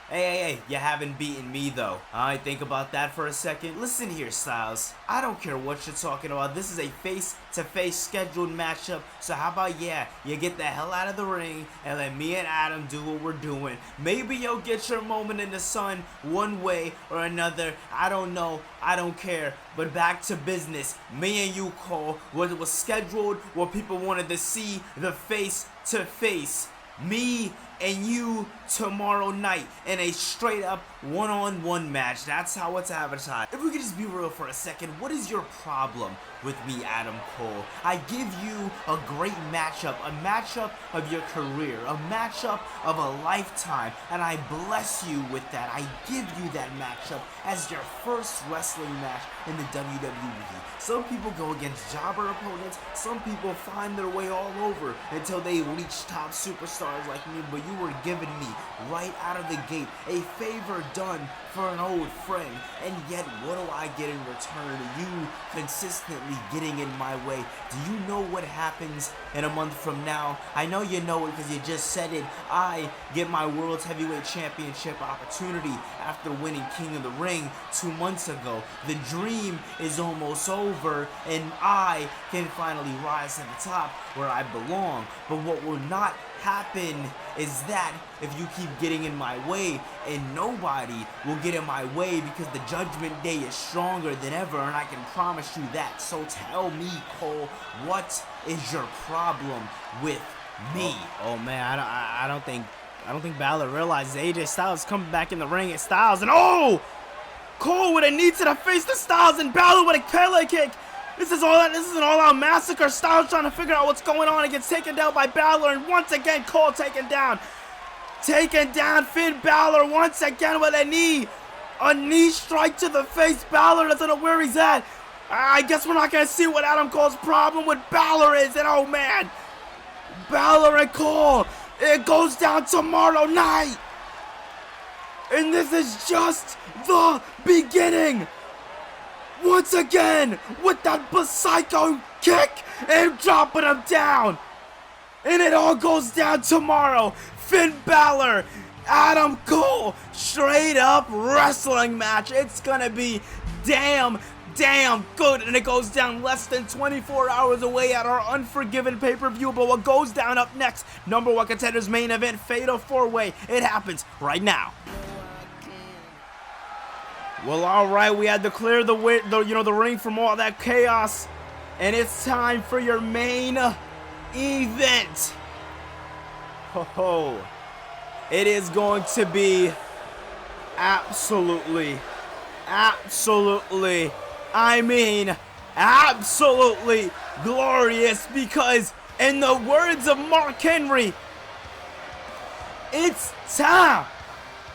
Hey, you haven't beaten me though. Alright, think about that for a second. Listen here, Styles. I don't care what you're talking about. This is a face-to-face scheduled matchup. So how about, you get the hell out of the ring and let me and Adam do what we're doing. Maybe you'll get your moment in the sun one way or another. I don't know. I don't care. But back to business. Me and you, Cole, what was scheduled, what people wanted to see, the face-to-face. Me and you tomorrow night in a straight up one-on-one match. That's how it's advertised. If we could just be real for a second, what is your problem with me, Adam Cole? I give you a great matchup, a matchup of your career, a matchup of a lifetime, and I bless you with that. I give you that matchup as your first wrestling match in the WWE. Some people go against jobber opponents, some people find their way all over until they reach top superstars like me, but you were giving me right out of the gate a favor done for an old friend, and yet what do I get in return? You consistently getting in my way. Do you know what happens in a month from now? I know you know it because you just said it. I get my World Heavyweight Championship opportunity after winning King of the Ring 2 months ago. The dream is almost over, and I can finally rise to the top where I belong. But what will not happen is that if you keep getting in my way, and nobody will get in my way because the Judgment Day is stronger than ever, and I can promise you that. So tell me, Cole, what is your problem with me? Oh man, I don't think Balor realizes AJ Styles coming back in the ring at Styles, and Cole with a knee to the face to Styles, and Balor with a Pele kick. This is an all-out massacre. Styles trying to figure out what's going on and gets taken down by Balor, and once again Cole taken down. Taken down Finn Balor once again with a knee strike to the face. Balor doesn't know where he's at. I guess we're not gonna see what Adam Cole's problem with Balor is, and oh man, Balor and Cole, it goes down tomorrow night, and this is just the beginning. Once again, with that psycho kick and dropping him down. And it all goes down tomorrow. Finn Balor, Adam Cole, straight up wrestling match. It's gonna be damn good, and it goes down less than 24 hours away at our Unforgiven pay-per-view. But what goes down up next, number one contenders main event, Fatal 4-Way. It happens right now. Well, all right, we had to clear the ring from all that chaos, and it's time for your main event. Ho! It is going to be absolutely I mean, absolutely glorious, because in the words of Mark Henry, it's time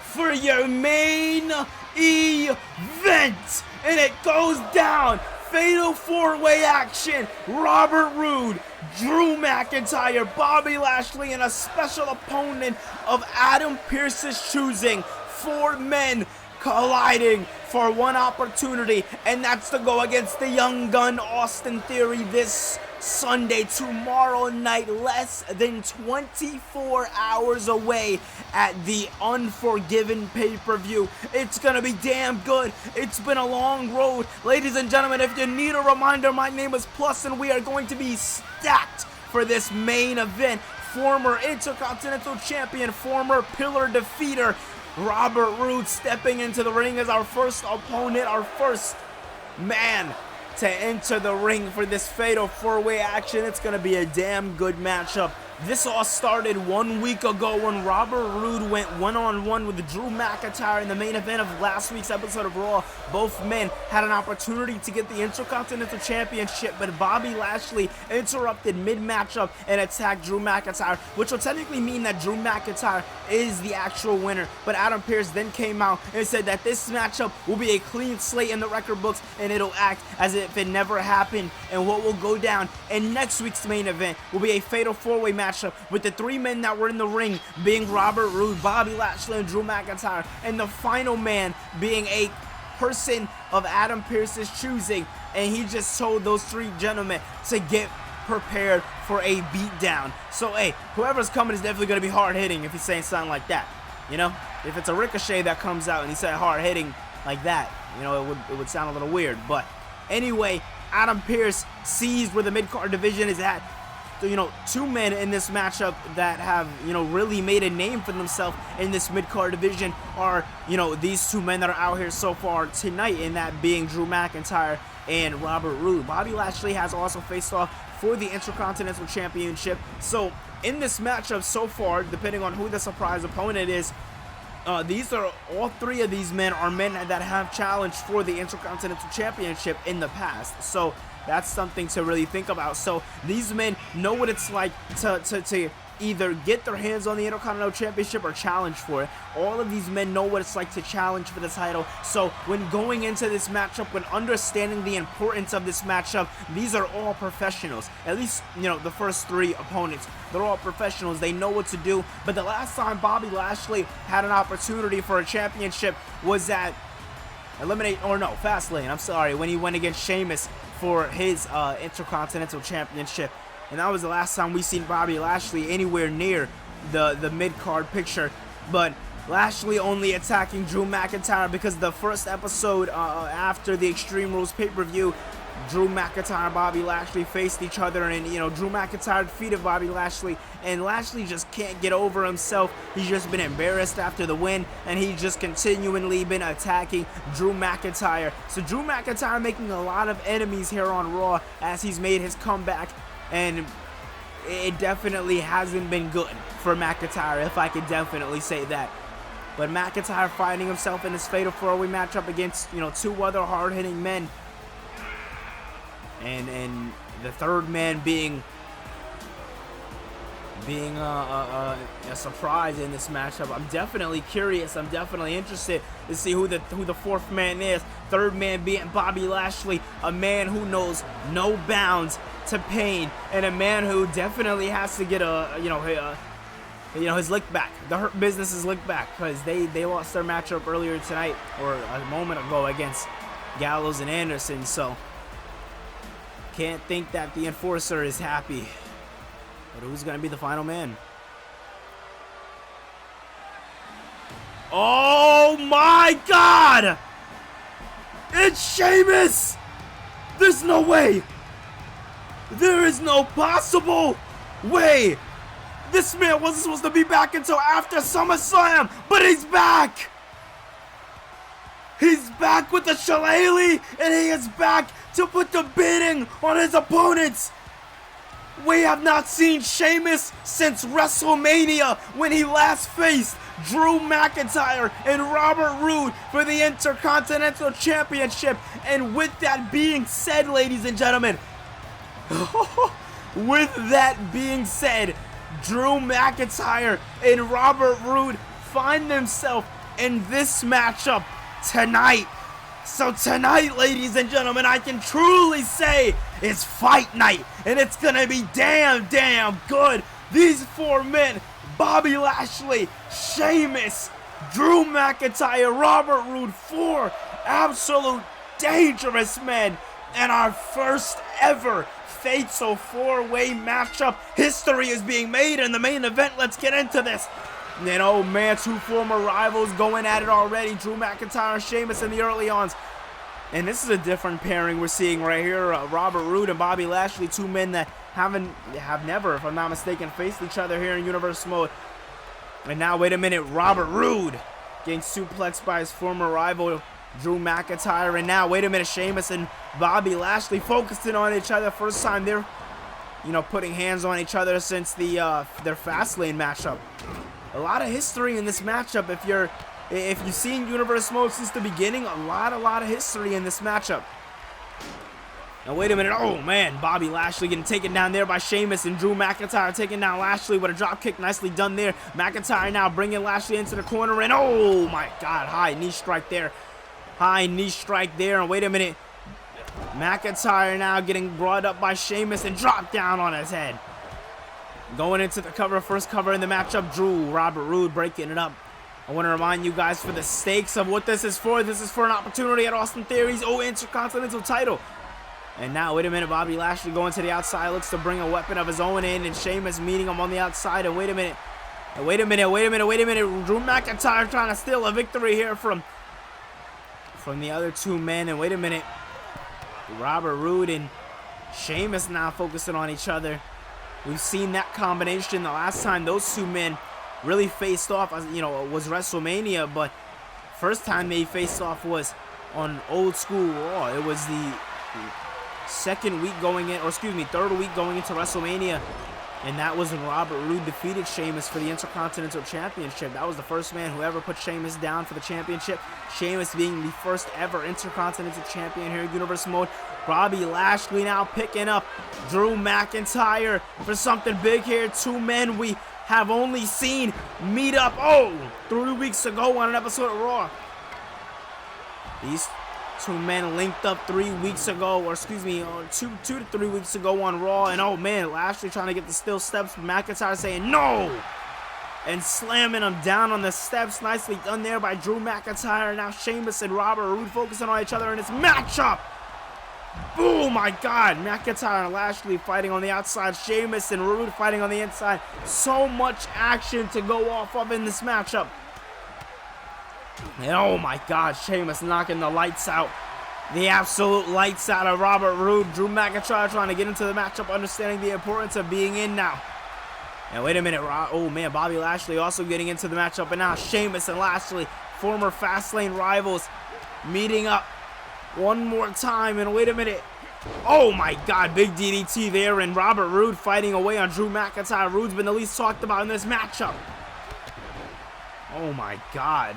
for your main event, and it goes down. Fatal 4-way action. Robert Roode, Drew McIntyre, Bobby Lashley, and a special opponent of Adam Pearce's choosing. 4 men colliding for one opportunity, and that's to go against the young gun Austin Theory this Sunday, tomorrow night, less than 24 hours away at the Unforgiven pay-per-view. It's gonna be damn good. It's been a long road. Ladies and gentlemen, if you need a reminder, my name is Plus, and we are going to be stacked for this main event. Former Intercontinental Champion, former Pillar Defeater, Robert Roode stepping into the ring as our first opponent, our first man to enter the ring for this fatal 4-way action. It's going to be a damn good matchup. This all started 1 week ago when Robert Roode went one-on-one with Drew McIntyre in the main event of last week's episode of Raw. Both men had an opportunity to get the Intercontinental Championship, but Bobby Lashley interrupted mid-matchup and attacked Drew McIntyre, which will technically mean that Drew McIntyre is the actual winner. But Adam Pearce then came out and said that this matchup will be a clean slate in the record books, and it'll act as if it never happened. And what will go down in next week's main event will be a fatal 4-way matchup with the 3 men that were in the ring being Robert Roode, Bobby Lashley, and Drew McIntyre, and the final man being a person of Adam Pearce's choosing. And he just told those 3 gentlemen to get prepared for a beatdown. So hey, whoever's coming is definitely going to be hard-hitting if he's saying something like that. You know, if it's a Ricochet that comes out and he said hard-hitting like that, you know, it would sound a little weird. But anyway, Adam Pearce sees where the mid-card division is at. You know, 2 men in this matchup that have, you know, really made a name for themselves in this mid-card division are, you know, these 2 men that are out here so far tonight, and that being Drew McIntyre and Robert Roode. Bobby Lashley has also faced off for the Intercontinental Championship. So in this matchup so far, depending on who the surprise opponent is, these are all 3 of these men are men that have challenged for the Intercontinental Championship in the past. So that's something to really think about. So these men know what it's like to either get their hands on the Intercontinental Championship or challenge for it. All of these men know what it's like to challenge for the title. So when going into this matchup, when understanding the importance of this matchup, these are all professionals. At least, you know, the first 3 opponents, they're all professionals. They know what to do. But the last time Bobby Lashley had an opportunity for a championship was at Fastlane, I'm sorry, when he went against Sheamus for his Intercontinental Championship. And that was the last time we seen Bobby Lashley anywhere near the mid-card picture. But Lashley only attacking Drew McIntyre because the first episode after the Extreme Rules pay-per-view, Drew McIntyre and Bobby Lashley faced each other, and you know, Drew McIntyre defeated Bobby Lashley, and Lashley just can't get over himself. He's just been embarrassed after the win, and he's just continually been attacking Drew McIntyre. So Drew McIntyre making a lot of enemies here on Raw as he's made his comeback, and it definitely hasn't been good for McIntyre, if I could definitely say that. But McIntyre finding himself in this fatal 4-way matchup against, you know, 2 other hard-hitting men. And the 3rd man being a surprise in this matchup. I'm definitely curious. I'm definitely interested to see who the 4th man is. 3rd man being Bobby Lashley, a man who knows no bounds to pain, and a man who definitely has to get his lick back. The Hurt Business is lick back, because they lost their matchup earlier tonight, or a moment ago, against Gallows and Anderson. So can't think that the Enforcer is happy. But who's going to be the final man? Oh my God! It's Sheamus! There's no way! There is no possible way! This man wasn't supposed to be back until after SummerSlam, but he's back! He's back with the shillelagh, and he is back to put the beating on his opponents. We have not seen Sheamus since WrestleMania, when he last faced Drew McIntyre and Robert Roode for the Intercontinental Championship. And with that being said, ladies and gentlemen, with that being said, Drew McIntyre and Robert Roode find themselves in this matchup tonight. So tonight, ladies and gentlemen, I can truly say it's fight night, and it's gonna be damn good. These four men, Bobby Lashley, Sheamus, Drew McIntyre, Robert Roode, four absolute dangerous men, and our first ever fatal four-way matchup. History is being made in the main event. Let's get into this. And oh man, two former rivals going at it already. Drew McIntyre and Sheamus in the early ons. And this is a different pairing we're seeing right here. Robert Roode and Bobby Lashley, two men that have never, if I'm not mistaken, faced each other here in Universe Mode. And now, wait a minute, Robert Roode getting suplexed by his former rival, Drew McIntyre. And now, wait a minute, Sheamus and Bobby Lashley focusing on each other. First time they're, putting hands on each other since their Fastlane matchup. A lot of history in this matchup. If you've seen Universe Mode since the beginning, a lot of history in this matchup. Now wait a minute, oh man, Bobby Lashley getting taken down there by Sheamus, and Drew McIntyre taking down Lashley with a drop kick, nicely done there. McIntyre now bringing Lashley into the corner, and oh my god, high knee strike there. And wait a minute, McIntyre now getting brought up by Sheamus and dropped down on his head. Going into the cover, first cover in the matchup, Robert Roode breaking it up. I want to remind you guys for the stakes of what this is for. This is for an opportunity at Austin Theory's Intercontinental title. And now, wait a minute, Bobby Lashley going to the outside, looks to bring a weapon of his own in, and Sheamus meeting him on the outside. And wait a minute, Drew McIntyre trying to steal a victory here from the other two men. And wait a minute, Robert Roode and Sheamus now focusing on each other. We've seen that combination the last time those two men really faced off, was WrestleMania, but first time they faced off was on Old School Raw. It was the third week going into WrestleMania, and that was when Robert Roode defeated Sheamus for the Intercontinental Championship. That was the first man who ever put Sheamus down for the championship. Sheamus being the first ever Intercontinental Champion here in Universe Mode. Bobby Lashley now picking up Drew McIntyre for something big here. Two men we have only seen meet up 3 weeks ago on an episode of Raw. These two men linked up 3 weeks ago, or excuse me, 2 to 3 weeks ago on Raw. And oh man, Lashley trying to get the still steps. McIntyre saying no, and slamming him down on the steps. Nicely done there by Drew McIntyre. Now Sheamus and Robert Roode focusing on each other in this matchup. Oh my god, McIntyre and Lashley fighting on the outside, Sheamus and Roode fighting on the inside. So much action to go off of in this matchup. And oh my god, Sheamus knocking the lights out. The absolute lights out of Robert Roode. Drew McIntyre trying to get into the matchup, understanding the importance of being in now. And wait a minute, oh man, Bobby Lashley also getting into the matchup. And now Sheamus and Lashley, former Fastlane rivals, meeting up one more time. And wait a minute, oh my god, big DDT there, and Robert Roode fighting away on Drew McIntyre. Roode's been the least talked about in this matchup. Oh my god.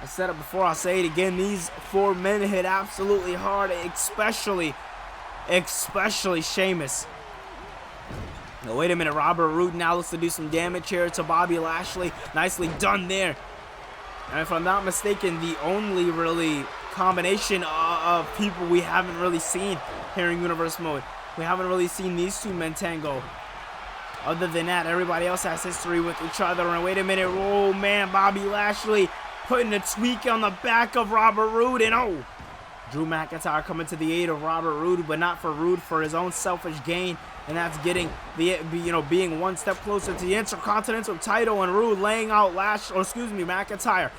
I said it before, I'll say it again. These four men hit absolutely hard, especially Sheamus. Now, wait a minute, Robert Roode now looks to do some damage here to Bobby Lashley. Nicely done there. And if I'm not mistaken, the only really combination of people we haven't really seen here in Universe Mode. We haven't really seen these two men tango. Other than that, everybody else has history with each other. And wait a minute, oh man, Bobby Lashley putting a tweak on the back of Robert Roode. And Drew McIntyre coming to the aid of Robert Roode, but not for Roode, for his own selfish gain. And that's getting being one step closer to the Intercontinental title. And Roode laying out McIntyre.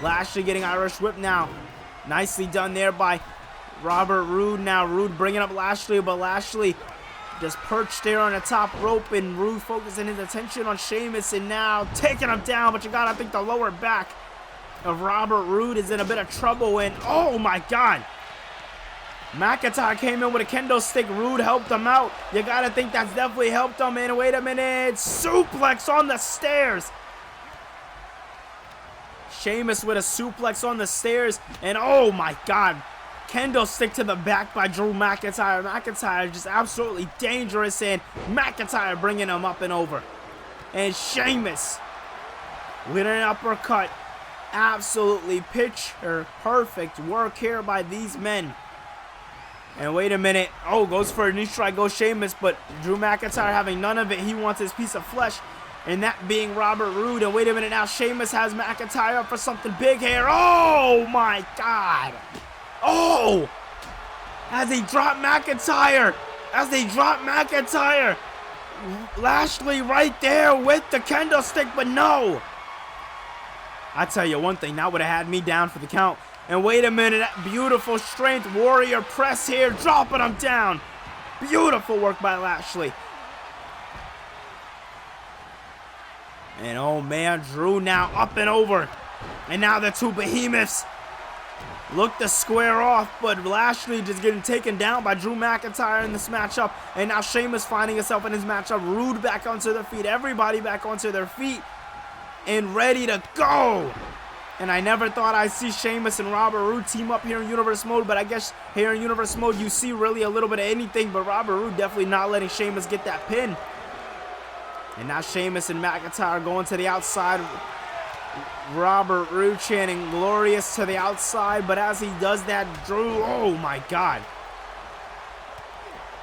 Lashley getting Irish whip now. Nicely done there by Robert Roode. Now Roode bringing up Lashley, but Lashley just perched there on the top rope, and Roode focusing his attention on Sheamus, and now taking him down. But you gotta think the lower back of Robert Roode is in a bit of trouble. And oh my god, McIntyre came in with a kendo stick. Roode helped him out. You gotta think that's definitely helped him. And wait a minute, suplex on the stairs. Sheamus with a suplex on the stairs. And oh my God. Kendo stick to the back by Drew McIntyre. McIntyre just absolutely dangerous. And McIntyre bringing him up and over. And Sheamus with an uppercut. Absolutely picture perfect work here by these men. And wait a minute. Oh, goes for a knee strike. Goes Sheamus. But Drew McIntyre having none of it. He wants his piece of flesh. And that being Robert Roode. And wait a minute now. Sheamus has McIntyre up for something big here. Oh, my God. Oh! As he dropped McIntyre. Lashley right there with the kendo stick. But no. I tell you one thing. That would have had me down for the count. And wait a minute. That beautiful strength warrior press here. Dropping him down. Beautiful work by Lashley. And oh man, Drew now up and over. And now the two behemoths look to square off, but Lashley just getting taken down by Drew McIntyre in this matchup. And now Sheamus finding himself in his matchup. Roode back onto their feet. Everybody back onto their feet. And ready to go. And I never thought I'd see Sheamus and Robert Roode team up here in Universe Mode. But I guess here in Universe Mode you see really a little bit of anything. But Robert Roode definitely not letting Sheamus get that pin. And now Sheamus and McIntyre going to the outside. Robert Roode chanting glorious to the outside. But as he does that, Drew, oh my God.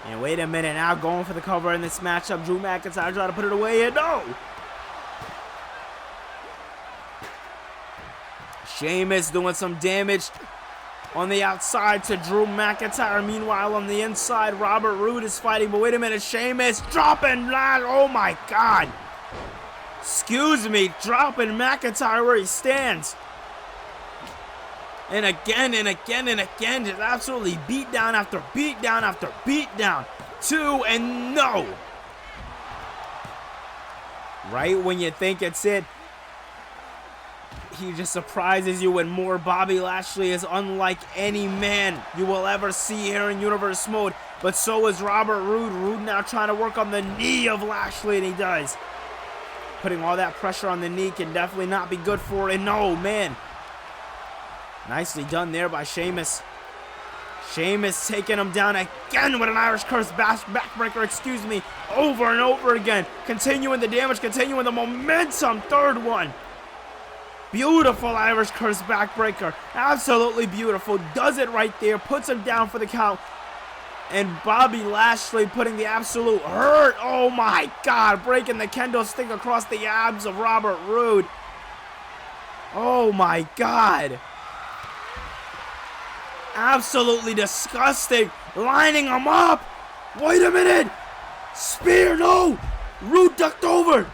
And wait a minute now, going for the cover in this matchup. Drew McIntyre trying to put it away, and no. Sheamus doing some damage on the outside to Drew McIntyre. Meanwhile, on the inside, Robert Roode is fighting. But wait a minute, Sheamus dropping. Oh my God. Excuse me, dropping McIntyre where he stands. And again and again and again, just absolutely beat down after beat down after beat down. Two and no. Right when you think it's it, he just surprises you with more. Bobby Lashley is unlike any man you will ever see here in Universe Mode. But so is Robert Roode. Roode now trying to work on the knee of Lashley, and he does. Putting all that pressure on the knee can definitely not be good for it. No, man. Nicely done there by Sheamus. Sheamus taking him down again with an Irish Curse backbreaker, excuse me, over and over again. Continuing the damage, continuing the momentum. Third one. Beautiful Irish Curse backbreaker. Absolutely beautiful. Does it right there. Puts him down for the count. And Bobby Lashley putting the absolute hurt. Oh my God. Breaking the kendo stick across the abs of Robert Roode. Oh my God. Absolutely disgusting. Lining him up. Wait a minute. Spear. No. Roode ducked over.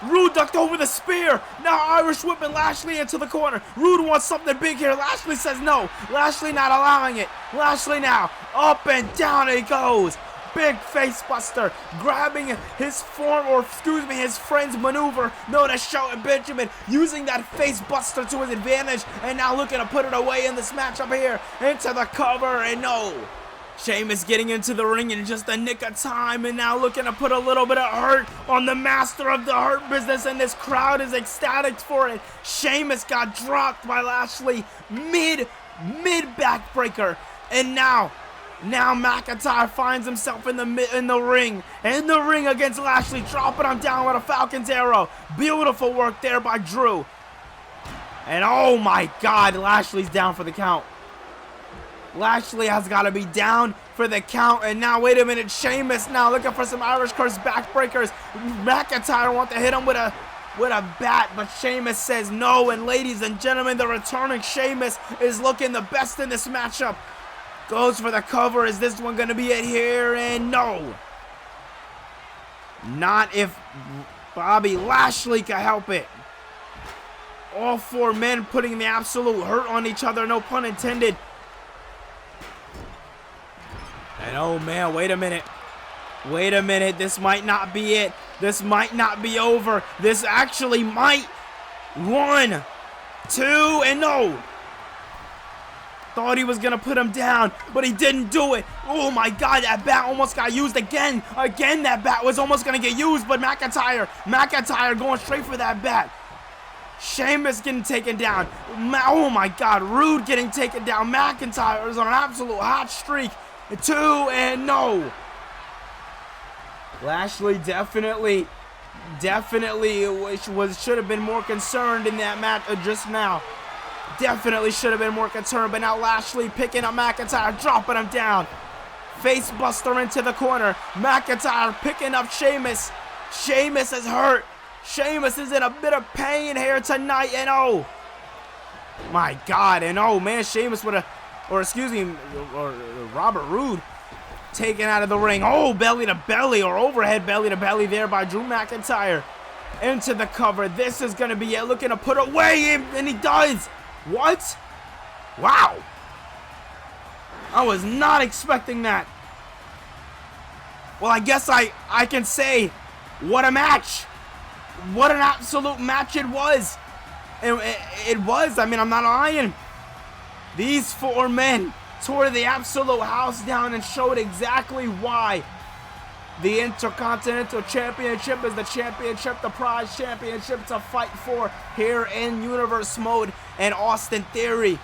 Roode ducked over the spear. Now Irish whipping Lashley into the corner. Roode wants something big here. Lashley says no. Lashley not allowing it. Lashley now up and down he goes. Big face buster. Grabbing his his friend's maneuver known as Shelton Benjamin. Using that face buster to his advantage. And now looking to put it away in this matchup here. Into the cover and no. Sheamus getting into the ring in just the nick of time, and now looking to put a little bit of hurt on the master of the hurt business, and this crowd is ecstatic for it. Sheamus got dropped by Lashley mid backbreaker, and now McIntyre finds himself in the ring against Lashley, dropping him down with a Falcon's arrow. Beautiful work there by Drew, and oh my God, Lashley's down for the count. Lashley has got to be down for the count. And now, wait a minute. Sheamus now looking for some Irish Curse backbreakers. McIntyre wants to hit him with a bat, but Sheamus says no. And ladies and gentlemen, the returning Sheamus is looking the best in this matchup. Goes for the cover. Is this one going to be it here? And no. Not if Bobby Lashley can help it. All four men putting the absolute hurt on each other. No pun intended. And oh man, wait a minute. Wait a minute. This might not be it. This might not be over. This actually might. 1, 2, and no. Thought he was going to put him down, but he didn't do it. Oh my God, that bat almost got used again. Again, that bat was almost going to get used, but McIntyre going straight for that bat. Sheamus getting taken down. Oh my God, Rude getting taken down. McIntyre is on an absolute hot streak. 2 and no. Lashley definitely should have been more concerned in that match just now. Definitely should have been more concerned, but now Lashley picking up McIntyre, dropping him down. Face buster into the corner. McIntyre picking up Sheamus. Sheamus is hurt. Sheamus is in a bit of pain here tonight, and oh my God, and oh man, Sheamus would have, or Robert Roode taken out of the ring. Oh, belly to belly or overhead belly to belly there by Drew McIntyre into the cover. This is going to be it, looking to put away, and he does. What? Wow. I was not expecting that. Well, I guess I can say, what a match. What an absolute match it was. It was. I mean, I'm not lying. These 4 men tore the absolute house down and showed exactly why the Intercontinental Championship is the championship, the prize championship to fight for here in Universe Mode. And Austin Theory,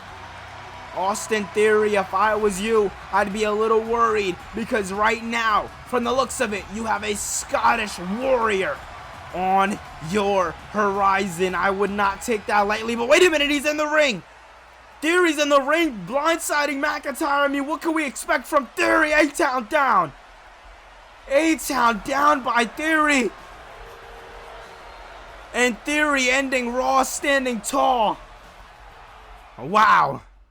if I was you, I'd be a little worried, because right now, from the looks of it, you have a Scottish Warrior on your horizon. I would not take that lightly, but wait a minute, he's in the ring. Theory's in the ring, blindsiding McIntyre. I mean, what can we expect from Theory? A-Town down. A-Town down by Theory. And Theory ending Raw standing tall. Wow.